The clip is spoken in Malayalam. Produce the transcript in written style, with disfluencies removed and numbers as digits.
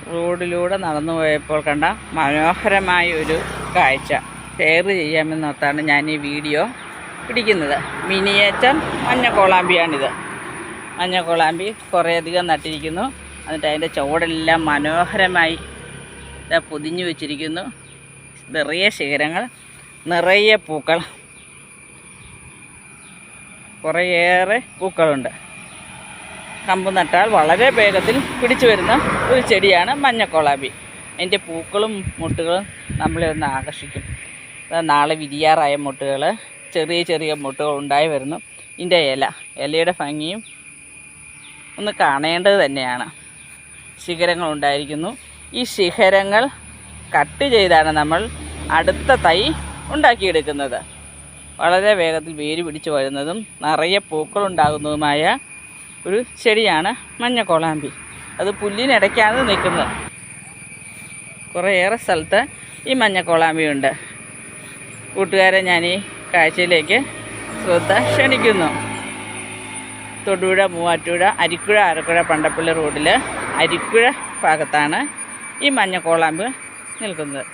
റോഡിലൂടെ നടന്നു പോയപ്പോൾ കണ്ട മനോഹരമായ ഒരു കാഴ്ച ഷെയർ ചെയ്യാമെന്നോർത്താണ് ഞാൻ ഈ വീഡിയോ പിടിക്കുന്നത്. മിനിയേച്ചർ മഞ്ഞക്കോളാമ്പിയാണിത്. മഞ്ഞക്കോളാമ്പി കുറേയധികം നട്ടിരിക്കുന്നു. എന്നിട്ട് അതിൻ്റെ ചുവടെല്ലാം മനോഹരമായി പൊതിഞ്ഞു വെച്ചിരിക്കുന്നു. നിറയെ ശിഖരങ്ങൾ, നിറയെ പൂക്കൾ, കുറേയേറെ പൂക്കളുണ്ട്. കമ്പ് നട്ടാൽ വളരെ വേഗത്തിൽ പിടിച്ചു വരുന്ന ഒരു ചെടിയാണ് മഞ്ഞക്കോളാമ്പി. അതിൻ്റെ പൂക്കളും മുട്ടുകളും നമ്മളെ ഒന്ന് ആകർഷിക്കും. നാളെ വിരിയാറായ മുട്ടുകൾ, ചെറിയ ചെറിയ മുട്ടുകൾ ഉണ്ടായി വരുന്നു. ഇതിൻ്റെ ഇലയുടെ ഭംഗിയും ഒന്ന് കാണേണ്ടത് തന്നെയാണ്. ശിഖരങ്ങൾ ഉണ്ടായിരിക്കുന്നു. ഈ ശിഖരങ്ങൾ കട്ട് ചെയ്താണ് നമ്മൾ അടുത്ത തൈ ഉണ്ടാക്കിയെടുക്കുന്നത്. വളരെ വേഗത്തിൽ വേര് പിടിച്ചു വരുന്നതും നിറയെ പൂക്കളുണ്ടാകുന്നതുമായ ഒരു ചെടിയാണ് മഞ്ഞക്കോളാമ്പി. അത് പുല്ലിനിടയ്ക്കാണ് നിൽക്കുന്നത്. കുറേയേറെ സ്ഥലത്ത് ഈ മഞ്ഞക്കോളാമ്പിയുണ്ട്. കൂട്ടുകാരെ, ഞാൻ ഈ കാഴ്ചയിലേക്ക് ശ്രദ്ധ ക്ഷണിക്കുന്നു. തൊടുപുഴ, മൂവാറ്റുപുഴ, അരിക്കുഴ, ആലക്കുഴ, പണ്ടപ്പള്ളി റോഡിൽ അരിക്കുഴ ഭാഗത്താണ് ഈ മഞ്ഞക്കോളാമ്പ് നിൽക്കുന്നത്.